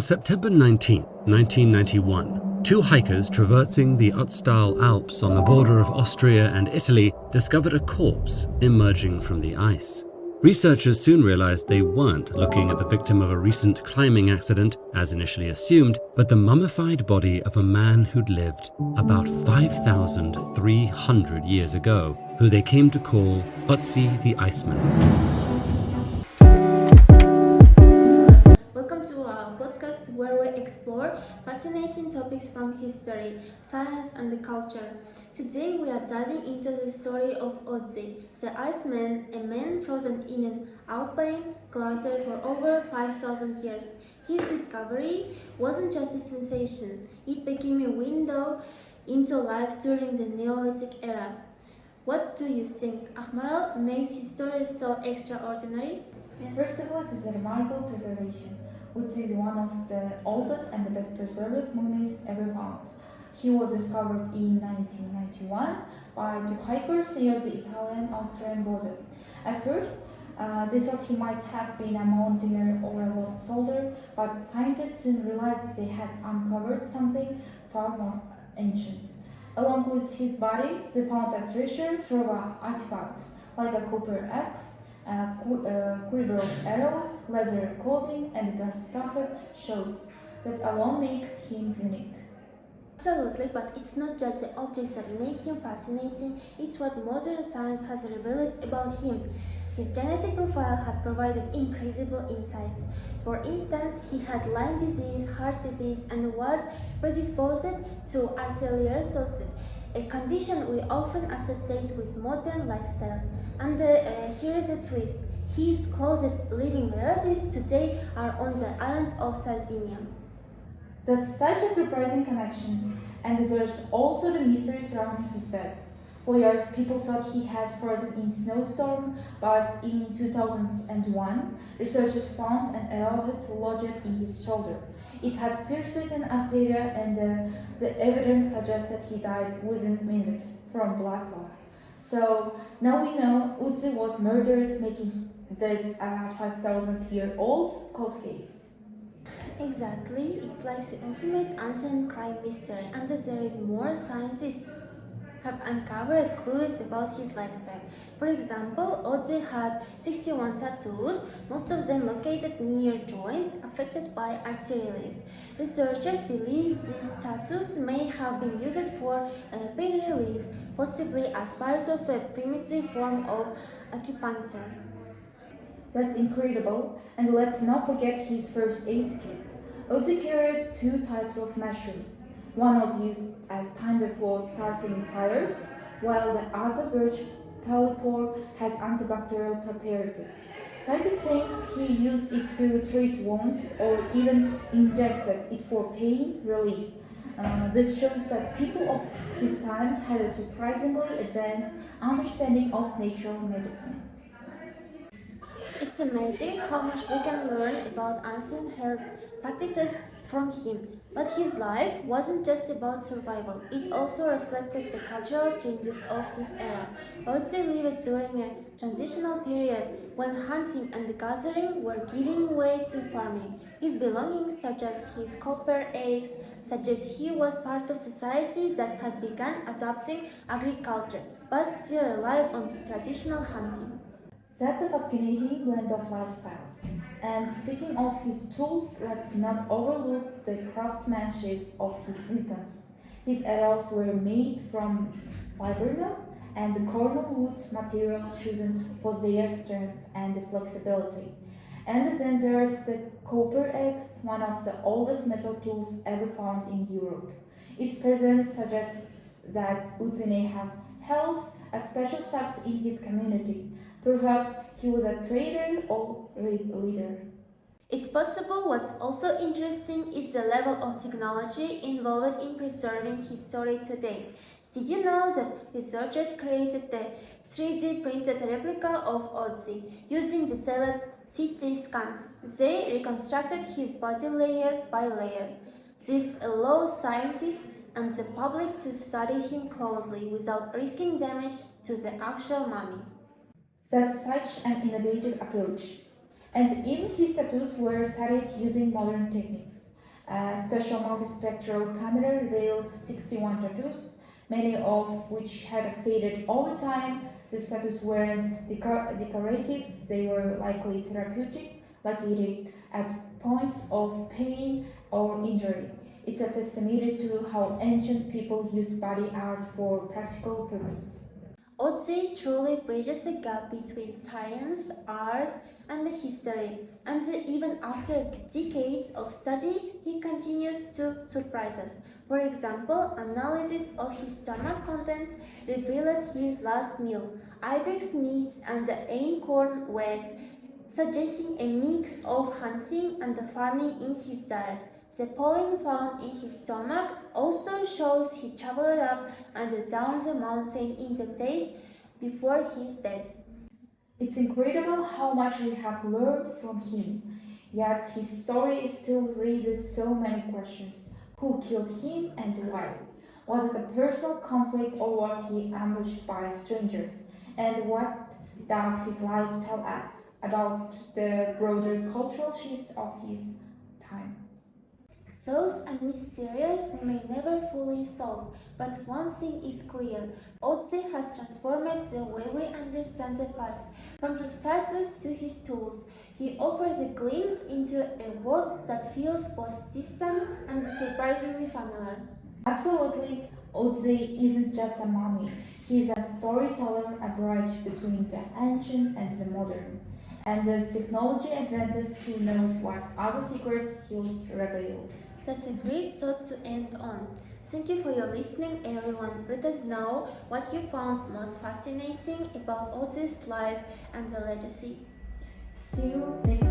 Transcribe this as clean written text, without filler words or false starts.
September 19, 1991, two hikers traversing the Ötztal Alps on the border of Austria and Italy discovered a corpse emerging from the ice. Researchers soon realized they weren't looking at the victim of a recent climbing accident, as initially assumed, but the mummified body of a man who'd lived about 5,300 years ago, who they came to call Otzi the Iceman. Welcome to our podcast where we explore fascinating topics from history, science and the culture. Today we are diving into the story of Otzi, the Iceman, a man frozen in an alpine glacier for over 5,000 years. His discovery wasn't just a sensation, it became a window into life during the Neolithic era. What do you think, Akmaral, makes his story so extraordinary? First of all, it is a remarkable preservation. Otzi is one of the oldest and the best preserved mummies ever found. He was discovered in 1991 by two hikers near the Italian-Austrian border. At first, they thought he might have been a mountaineer or a lost soldier, but scientists soon realized they had uncovered something far more ancient. Along with his body, they found a treasure trove of artifacts like a copper axe, a quiver of arrows, leather clothing, and brass stuffed shoes. That alone makes him unique. Absolutely, but it's not just the objects that make him fascinating, it's what modern science has revealed about him. His genetic profile has provided incredible insights. For instance, he had Lyme disease, heart disease, and was predisposed to arterial a condition we often associate with modern lifestyles. And here is a twist. His closest living relatives today are on the island of Sardinia. That's such a surprising connection, and there's also the mystery surrounding his death. For years, people thought he had frozen in snowstorm, but in 2001, researchers found an arrowhead lodged in his shoulder. It had pierced an artery, and the evidence suggested he died within minutes from blood loss. So now we know Otzi was murdered, making this a 5,000-year-old cold case. Exactly, it's like the ultimate unseen crime mystery, and there is more. Scientists have uncovered clues about his lifestyle. For example, Otzi had 61 tattoos, most of them located near joints affected by arteritis. Researchers believe these tattoos may have been used for pain relief, possibly as part of a primitive form of acupuncture. That's incredible, and let's not forget his first aid kit. Otzi carried two types of mushrooms. One was used as tinder for starting fires, while the other, birch polypore, has antibacterial properties. Scientists think he used it to treat wounds or even ingested it for pain relief. This shows that people of his time had a surprisingly advanced understanding of natural medicine. It's amazing how much we can learn about ancient health practices from him. But his life wasn't just about survival, it also reflected the cultural changes of his era. Otzi lived during a transitional period when hunting and gathering were giving way to farming. His belongings, such as his copper eggs, suggest he was part of societies that had begun adopting agriculture, but still relied on traditional hunting. That's a fascinating blend of lifestyles. And speaking of his tools, let's not overlook the craftsmanship of his weapons. His arrows were made from viburnum and cornel wood materials chosen for their strength and flexibility. And then there's the copper axe, one of the oldest metal tools ever found in Europe. Its presence suggests that Otzi may have held a special status in his community. Perhaps he was a trader or leader. It's possible. What's also interesting is the level of technology involved in preserving his story today. Did you know that researchers created the 3D printed replica of Otzi using detailed CT scans? They reconstructed his body layer by layer. This allows scientists and the public to study him closely without risking damage to the actual mummy. That's such an innovative approach. And even his tattoos were studied using modern techniques. A special multispectral camera revealed 61 tattoos, many of which had faded over time. These tattoos weren't decorative, they were likely therapeutic, located at points of pain or injury. It's a testimony to how ancient people used body art for practical purposes. Otzi truly bridges the gap between science, art, and history, and even after decades of study, he continues to surprise us. For example, analysis of his stomach contents revealed his last meal, ibex meat and acorn wheat, suggesting a mix of hunting and farming in his diet. The pollen found in his stomach also shows he traveled up and down the mountain in the days before his death. It's incredible how much we have learned from him, yet his story still raises so many questions. Who killed him and why? Was it a personal conflict or was he ambushed by strangers? And what does his life tell us about the broader cultural shifts of his time? Those are mysterious we may never fully solve, but one thing is clear. Otzi has transformed the way we understand the past. From his tattoos to his tools, he offers a glimpse into a world that feels both distant and surprisingly familiar. Absolutely, Otzi isn't just a mummy. He's a storyteller, a bridge between the ancient and the modern. And as technology advances, who knows what other secrets he'll reveal. That's a great thought to end on. Thank you for your listening, everyone. Let us know what you found most fascinating about Otzi's life and the legacy. See you next